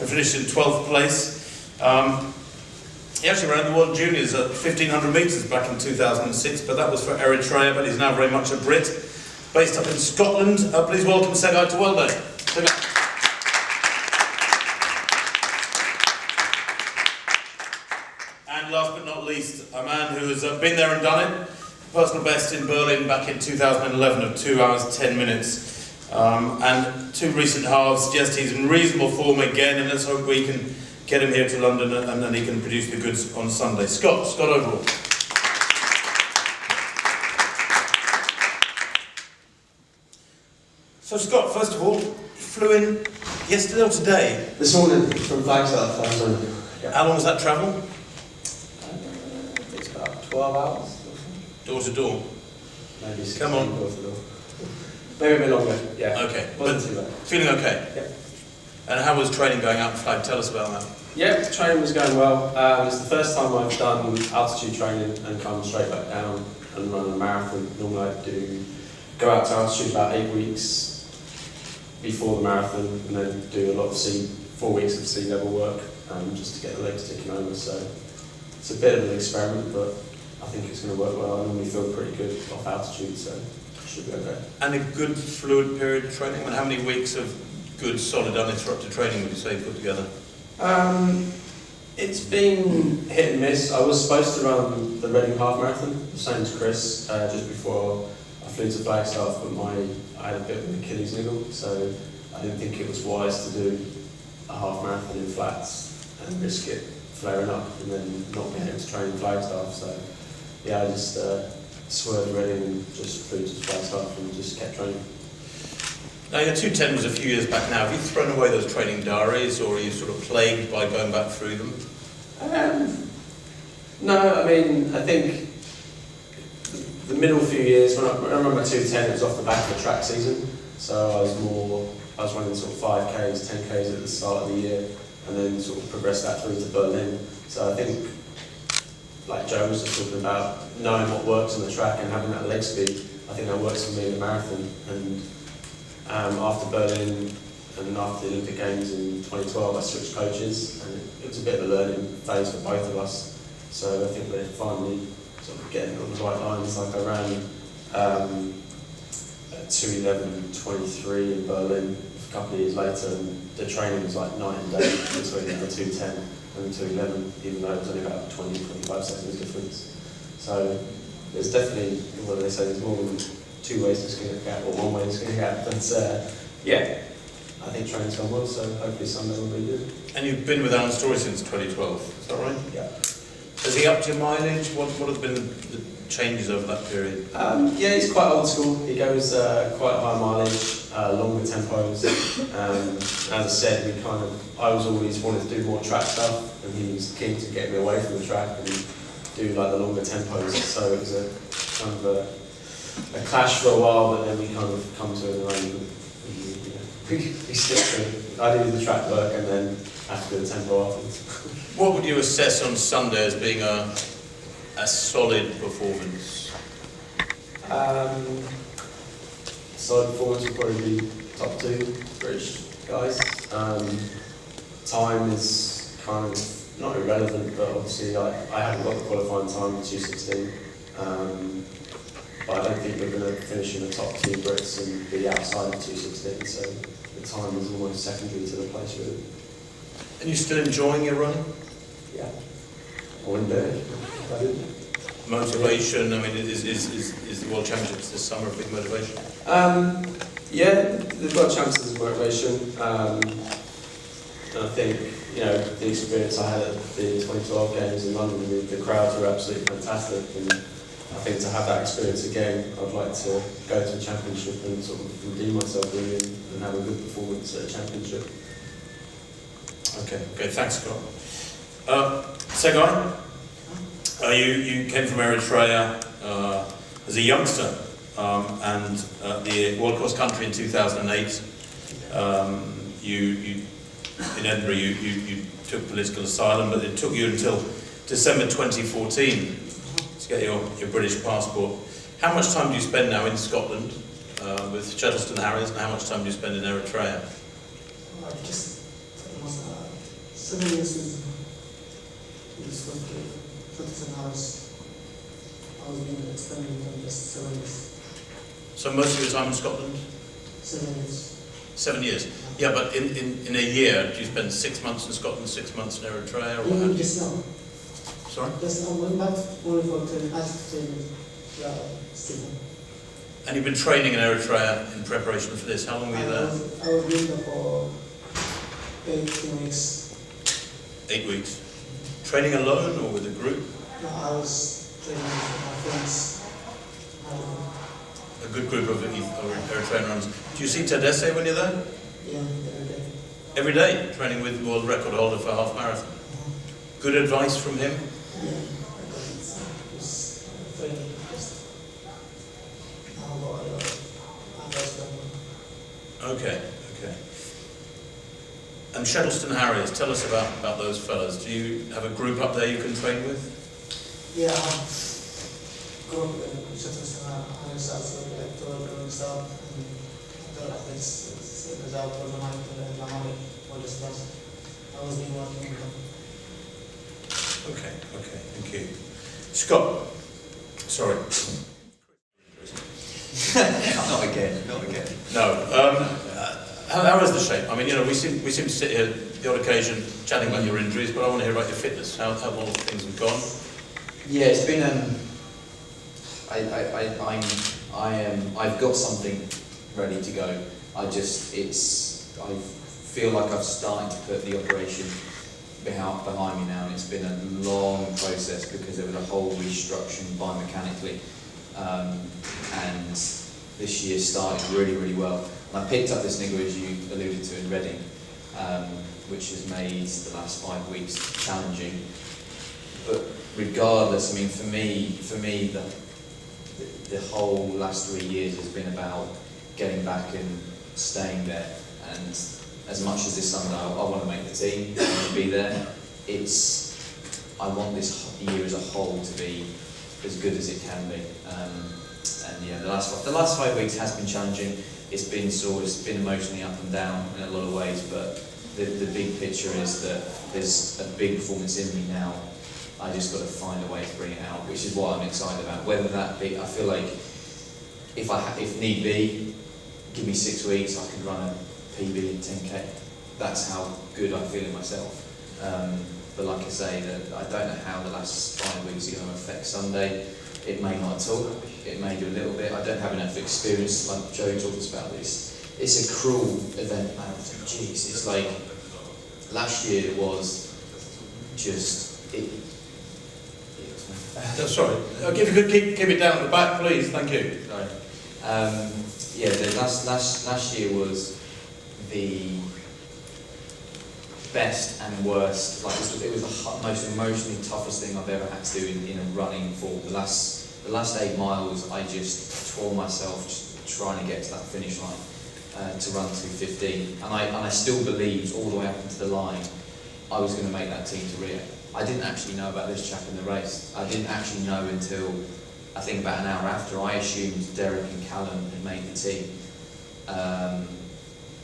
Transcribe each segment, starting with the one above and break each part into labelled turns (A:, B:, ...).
A: and finished in 12th place. He actually ran the World Juniors at 1,500 metres back in 2006, but that was for Eritrea, but he's now very much a Brit, based up in Scotland. Please welcome Tsegai Tewelde. And last but not least, a man who has been there and done it. Personal best in Berlin back in 2011 of 2 hours 10 minutes. And 2 recent halves suggest he's in reasonable form again, and let's hope we can get him here to London and then he can produce the goods on Sunday. Scott overall. So Scott, first of all, you flew in yesterday or today?
B: This morning from Flagstaff.
A: How long was that travel?
B: It's about 12 hours.
A: Door to door?
B: Maybe 16.
A: Come on.
B: Door to door. Maybe a bit longer, yeah.
A: Okay.
B: Wasn't too bad.
A: Feeling okay?
B: Yeah.
A: And how was training going out in Flag? Tell us about that.
B: Yeah, training was going well. It's the first time I've done altitude training and come straight back down and run a marathon. Normally I do go out to altitude about 8 weeks before the marathon and then do a lot of 4 weeks of sea level work just to get the legs ticking over. So it's a bit of an experiment, but I think it's going to work well. I normally feel pretty good off altitude, so it should be okay.
A: And a good fluid period of training? And how many weeks of good, solid, uninterrupted training would you say you put together?
B: It's been hit and miss. I was supposed to run the Reading half marathon, the same as Chris, just before I flew to Flagstaff, but I had a bit of an Achilles niggle, so I didn't think it was wise to do a half marathon in flats and risk it flaring up and then not being able to train in Flagstaff. So yeah, I just swerved Reading and just flew to Flagstaff and just kept training.
A: Now your 210 was a few years back now. Have you thrown away those training diaries, or are you sort of plagued by going back through them?
B: No, I mean, I think the middle few years, when I remember my 210, it was off the back of the track season. So I was running sort of 5Ks, 10Ks at the start of the year, and then sort of progressed that through to Berlin. So I think, like Joe was just talking about, knowing what works on the track and having that leg speed, I think that works for me in the marathon. And after Berlin and after the Olympic Games in 2012, I switched coaches, and it was a bit of a learning phase for both of us. So I think we're finally sort of getting on the right lines. Like I ran 2:11:23 in Berlin a couple of years later, and the training was like night and day between the 2:10 and the 2:11, even though it was only about 20-25 seconds difference. So there's definitely, what do they say, there's more than 2 ways to skin a cat, or 1 way to skin a cat, but yeah, I think training's gone well, so hopefully Sunday will be good.
A: And you've been with Alan Story since 2012, is that right?
B: Yeah.
A: Has he upped your mileage? What have been the changes over that period?
B: Yeah, he's quite old school. He goes quite high mileage, longer tempos. As I said, I was always wanted to do more track stuff, and he was keen to get me away from the track and do like the longer tempos. So it was a kind of a clash for a while, but then we kind of come to an arrangement. We stick to it. I do the track work and then have to do the tempo afterwards.
A: What would you assess on Sunday as being a solid performance?
B: Solid performance would probably be top 2 British guys. Time is kind of not irrelevant, but obviously I haven't got the qualifying time in 2:16. But I don't think we're going to finish in the top 2 Brits and be outside of 2:16, so the time is almost secondary to the place really.
A: And you still enjoying your running?
B: Yeah. I wouldn't do it if I didn't.
A: Motivation, I mean, is the World Championships this summer a big motivation?
B: Yeah, the World Championships is motivation. And I think, the experience I had at the 2012 Games in London, the crowds were absolutely fantastic. And I think to have that experience again, I'd like to go to a championship and sort of redeem myself really and have a good performance at a championship.
A: Okay, thanks, Scott. Tsegai, you came from Eritrea as a youngster and the World Cross Country in 2008. In Edinburgh, you took political asylum, but it took you until December 2014 to get your British passport. How much time do you spend now in Scotland with Chettleston Harriers, and how much time do you spend in Eritrea?
C: Just almost 7 years with this Thompson house. I was being expanding on just 7 years.
A: So most of your time in Scotland?
C: 7 years.
A: 7 years. Yeah, but in a year, do you spend 6 months in Scotland, 6 months in Eritrea, or what?
C: Even just now.
A: Sorry?
C: Just now, one month only for training, Stephen.
A: And you've been training in Eritrea in preparation for this. How long were you there?
C: I was doing that for 18 weeks.
A: 8 weeks. Training alone or with a group?
C: No, I was training with my friends.
A: A good group of Eritrean runners. Do you see Tadesse when you're there?
C: Yeah, every day.
A: Every day, training with world record holder for half marathon. Good advice from him?
C: Yeah, it's training.
A: Okay, okay. And Shettleston Harriers, tell us about those fellas. Do you have a group up there you can train with?
C: Yeah, group in Shettleston Harriers also like to start and the athletes without organizing and Lamani all the stuff. I was been working with them.
A: Okay, okay, thank you. Scott, sorry.
D: Not again.
A: No. How is the shape? I mean, you know, we seem to sit here the odd occasion chatting about your injuries, but I want to hear about your fitness. How all things have gone?
D: Yeah, it's been. I've got something ready to go. I feel like I've started to put the operation behind me now, and it's been a long process because there was a whole restructuring biomechanically, and this year started really, really well. And I picked up this nigger, as you alluded to, in Reading, which has made the last 5 weeks challenging. But regardless, I mean, for me, the whole last 3 years has been about getting back and staying there. And as much as this summer I want to make the team, I want to be there, I want this year as a whole to be as good as it can be. And yeah, the last 5 weeks has been challenging. It's been emotionally up and down in a lot of ways, but the big picture is that there's a big performance in me now. I just got to find a way to bring it out, which is what I'm excited about. Whether that be, I feel like if need be, give me 6 weeks, I could run a PB in 10k. That's how good I feel in myself. But like I say, I don't know how the last 5 weeks are going to affect Sunday. It may not at all. It may do a little bit. I don't have enough experience, like Joe talks about this. It's a cruel event, marathon. Jeez, it's like last year was just it.
A: Sorry, if you could keep it down at the back, please. Thank you.
D: Sorry. Yeah, the last year was the best and worst. Like it was the most emotionally toughest thing I've ever had to do in a running form. The last 8 miles, I just tore myself just trying to get to that finish line to run 2:15, and I still believed all the way up into the line I was going to make that team to Rio. I didn't actually know about this chap in the race. I didn't actually know until I think about an hour after. I assumed Derek and Callum had made the team, and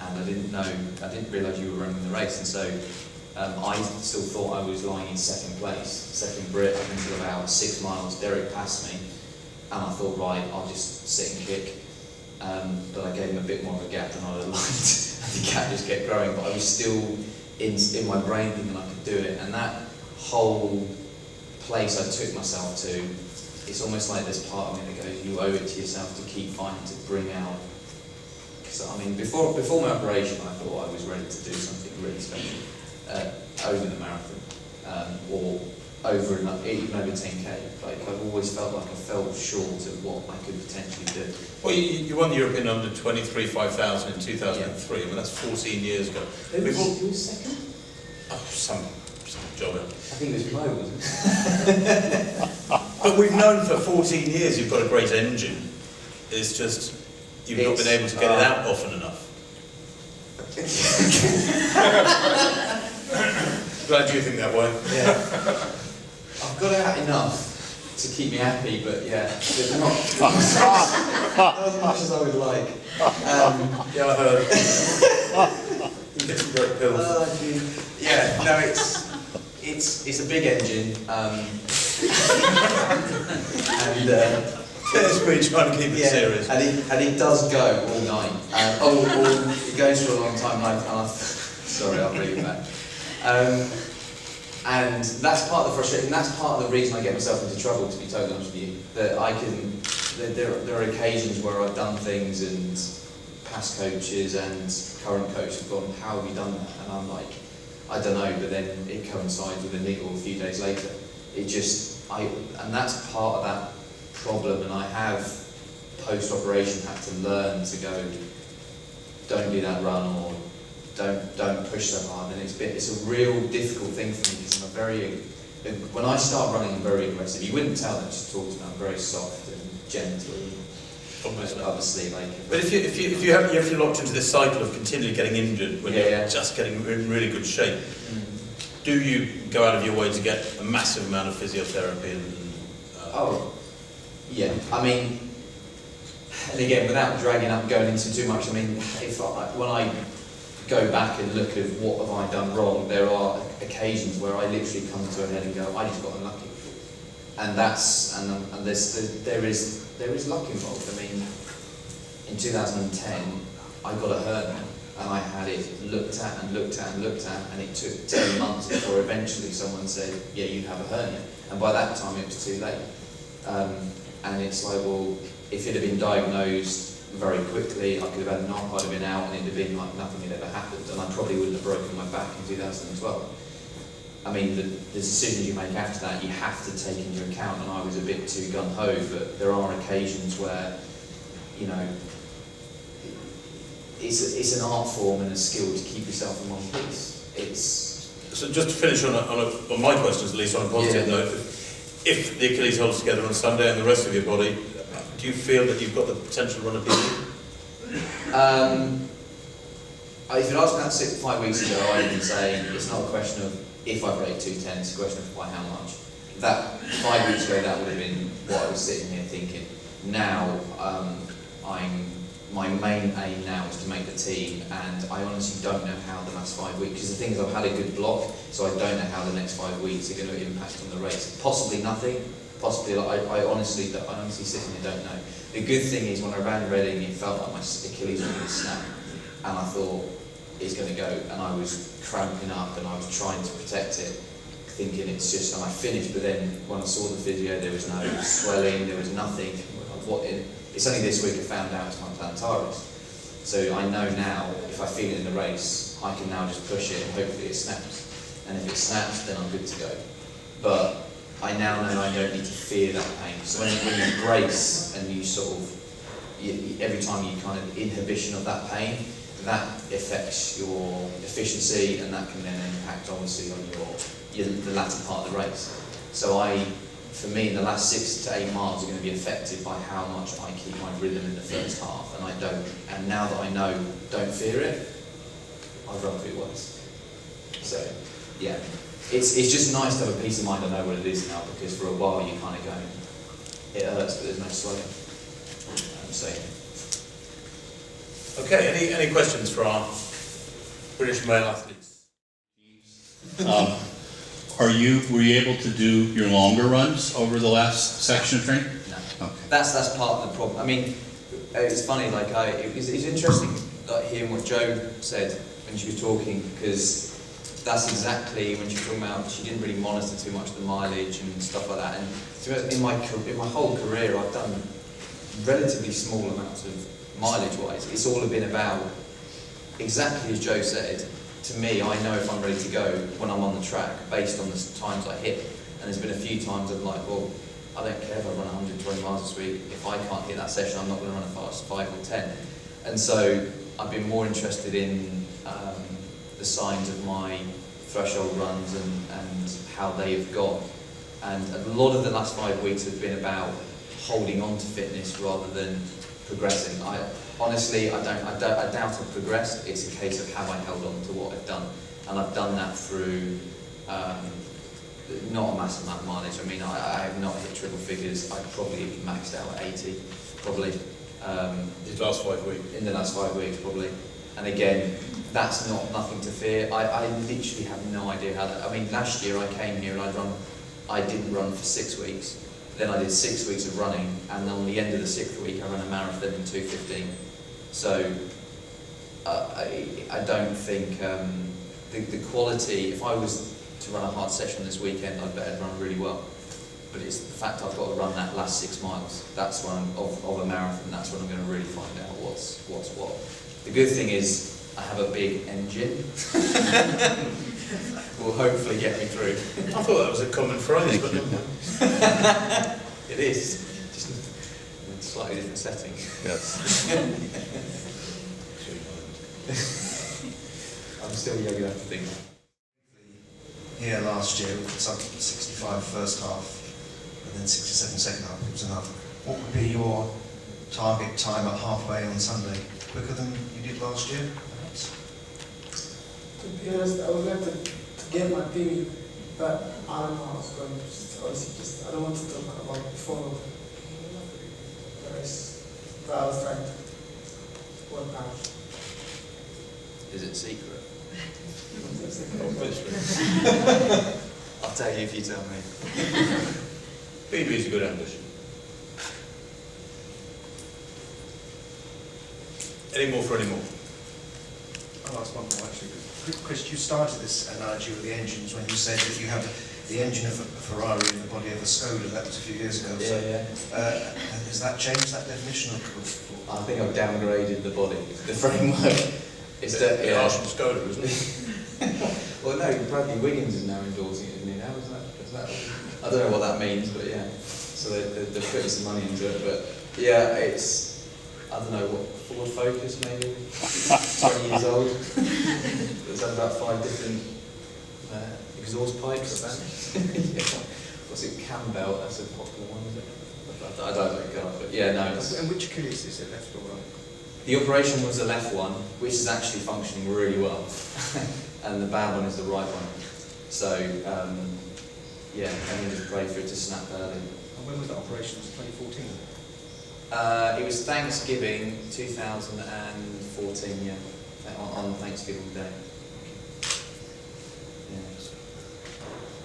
D: I didn't realise you were running the race, and so I still thought I was lying in second place, second Brit, until about 6 miles. Derek passed me, and I thought, right, I'll just sit and kick. But I gave him a bit more of a gap than I'd have liked. The gap just kept growing, but I was still in my brain thinking I could do it. And that whole place I took myself to, it's almost like there's part of me that goes, you owe it to yourself to keep fighting to bring out. Because I mean, before my operation, I thought I was ready to do something really special over the marathon, or even over 10k. Like I've always felt like I fell short of what I could potentially do.
A: Well, you won the European Under 23 5000 in 2003. I mean, that's 14 years ago.
D: Who was second?
A: Oh, some jobber.
D: I think it was Mo, wasn't it?
A: But we've known for 14 years you've got a great engine. It's just you've not been able to get it out often enough. Glad you think that way.
D: Yeah. I've got it out enough to keep me happy, but yeah, not as much as I would like.
A: Yeah, I heard. You get some great pills.
D: Yeah, No, it's a big engine, and
A: There's me trying to keep it serious.
D: and it does go all night. It goes for a long time. Sorry, I'll bring it back. And that's part of the frustration. That's part of the reason I get myself into trouble, to be totally honest with you. That there are occasions where I've done things and past coaches and current coach have gone, how have you done that? And I'm like, I don't know, but then it coincides with a niggle a few days later. And that's part of that problem, and I have post-operation had to learn to go, don't do that run, or don't push so hard. And it's a real difficult thing for me, because when I start running, I'm very aggressive. You wouldn't tell that, just talk to me. I'm very soft and gentle. Obviously,
A: But if you're locked into this cycle of continually getting injured when you're just getting in really good shape, do you go out of your way to get a massive amount of physiotherapy?
D: Yeah. I mean, and again, without dragging up and going into too much, I mean, when I go back and look at what have I done wrong, there are occasions where I literally come to a head and go, I just got unlucky. And there is luck involved. I mean, in 2010, I got a hernia, and I had it looked at, and it took 10 months before eventually someone said, yeah, you have a hernia. And by that time, it was too late. And it's like, well, if it had been diagnosed very quickly, I could have had an op, I'd have been out, and it'd have been like nothing had ever happened, and I probably wouldn't have broken my back in 2012. I mean, the decisions you make after that, you have to take into account, and I was a bit too gung-ho, but there are occasions where, you know, it's an art form and a skill to keep yourself in one piece.
A: So just to finish on my questions, at least on a positive note, if the Achilles holds together on Sunday and the rest of your body, do you feel that you've got the potential to run a PB?
D: If you'd asked me that 5 weeks ago, I'd been saying it's not a question of if I break 210, it's a question of by how much. That 5 weeks ago, that would have been what I was sitting here thinking. Now, my main aim now is to make the team, and I honestly don't know how the last 5 weeks, because the thing is I've had a good block, so I don't know how the next 5 weeks are going to impact on the race. Possibly nothing, possibly, I honestly sitting here don't know. The good thing is when I ran Reading, it felt like my Achilles was going to snap, and I thought it's going to go, and I was cramping up and I was trying to protect it, thinking it's just, and I finished, but then when I saw the physio, there was no swelling, there was nothing. It's only this week I found out it's my plantaris. So I know now, if I feel it in the race, I can now just push it and hopefully it snaps. And if it snaps, then I'm good to go. But I now know I don't need to fear that pain. So when you brace and you sort of, every time you kind of inhibition of that pain, that affects your efficiency, and that can then impact obviously on the latter part of the race. So for me, the last 6 to 8 miles are going to be affected by how much I keep my rhythm in the first half, and now that I know, don't fear it, I'd rather it worse. So, yeah, it's just nice to have a peace of mind. I know what it is now, because for a while you kind of go, it hurts, but there's no swelling.
A: Okay, any questions for our British male athletes?
E: Were you able to do your longer runs over the last section of training?
D: No.
E: Okay.
D: That's part of the problem. I mean, it's funny, it's interesting hearing what Jo said when she was talking, because that's exactly when she was talking about, she didn't really monitor too much the mileage and stuff like that. And in my whole career, I've done relatively small amounts of mileage-wise. It's all been about, exactly as Jo said, to me, I know if I'm ready to go when I'm on the track based on the times I hit. And there's been a few times I'm like, well, I don't care if I run 120 miles this week. If I can't hit that session, I'm not going to run a fast 5 or 10. And so I've been more interested in the signs of my threshold runs and how they've gone. And a lot of the last 5 weeks have been about holding on to fitness rather than progressing. Honestly, I doubt I've progressed. It's a case of have I held on to what I've done, and I've done that through not a massive amount of mileage. I mean, I have not hit triple figures. I've probably maxed out at 80, probably.
A: These last 5 weeks.
D: In the last 5 weeks, probably. And again, that's not nothing to fear. I literally have no idea how that. I mean, last year I came here and I didn't run for 6 weeks. Then I did 6 weeks of running, and on the end of the 6th week I ran a marathon in 2:15. So I don't think the quality. If I was to run a hard session this weekend, I'd better run really well. But it's the fact I've got to run that last 6 miles. That's when of a marathon. That's when I'm going to really find out what's what. The good thing is I have a big engine. Will hopefully get me through.
A: I thought that was a common phrase, but never mind.
D: It is, just in a slightly different setting.
E: Yes.
D: I'm still young enough to think.
F: Here last year with some 65 first half and then 67 second half, it was enough. What would be your target time at halfway on Sunday? Quicker than you did last year, perhaps?
C: To be honest, I would like to get my PB, but I don't know how it's going. I don't want to talk about before the race, but I was trying to work out.
D: Is it secret? I'll tell you if you tell me.
A: PB is a good ambition. Any more for any more?
F: I'll ask one more actually. Chris, you started this analogy with the engines when you said that you have the engine of a Ferrari in the body of a Skoda. That was a few years ago.
D: Yeah,
F: so, has that changed, that definition?
D: I think I've downgraded the body, the framework. It's that,
A: the harsh from Skoda, isn't it?
D: Well, no, Bradley Wiggins is now endorsing it, isn't he? Now is that? I don't know what that means, but yeah. So they're putting some money into it, but yeah, it's. I don't know what Ford Focus maybe 20 years old. It's had about 5 different exhaust pipes. Yeah. What's it? Campbell. That's a popular one, is it? I don't know, but yeah, no.
F: And which Achilles is it, left or right?
D: The operation was the left one, which is actually functioning really well, and the bad one is the right one. So yeah, and we just pray for it to snap early.
F: And when was that operation? Was it 2014?
D: It was Thanksgiving 2014, yeah, on Thanksgiving Day. Yeah.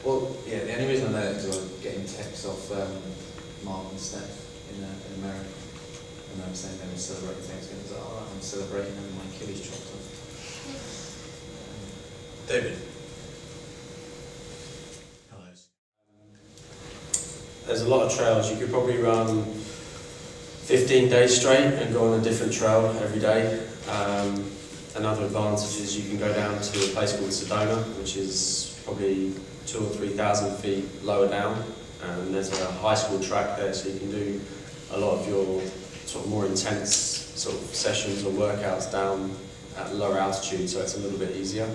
D: Well, yeah, the only reason I know that is because I was getting texts off Mark and Steph in America, and they were saying they were celebrating Thanksgiving. I was like, all right, I'm celebrating having my Achilles chopped off.
A: David.
B: There's a lot of trails. You could probably run 15 days straight and go on a different trail every day. Another advantage is you can go down to a place called Sedona, which is probably 2,000 or 3,000 feet lower down, and there's a high school track there, so you can do a lot of your sort of more intense sort of sessions or workouts down at lower altitude, so it's a little bit easier.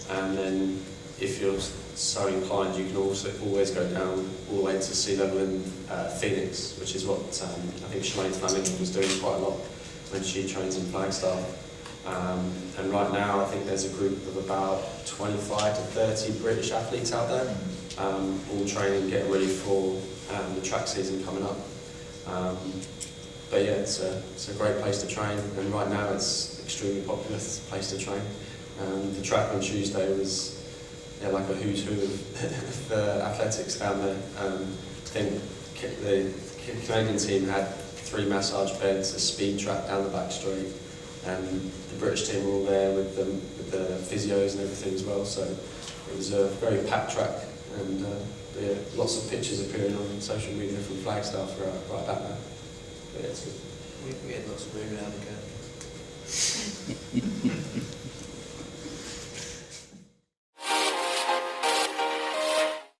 B: And then if you're so inclined, you can also always go down all the way to sea level in Phoenix, which is what I think Sinead Flanagan was doing quite a lot when she trains in Flagstaff. And right now I think there's a group of about 25 to 30 British athletes out there, all training, getting ready for the track season coming up. But yeah, it's a great place to train, and right now it's an extremely popular place to train. The track on Tuesday was like a who's who of athletics down there. I think the Canadian team had 3 massage beds, a speed track down the back straight, and the British team were all there with the physios and everything as well. So it was a very packed track, and yeah, lots of pictures appearing on social media from Flagstaff right back there. But yeah, it's good.
D: We had lots of room around the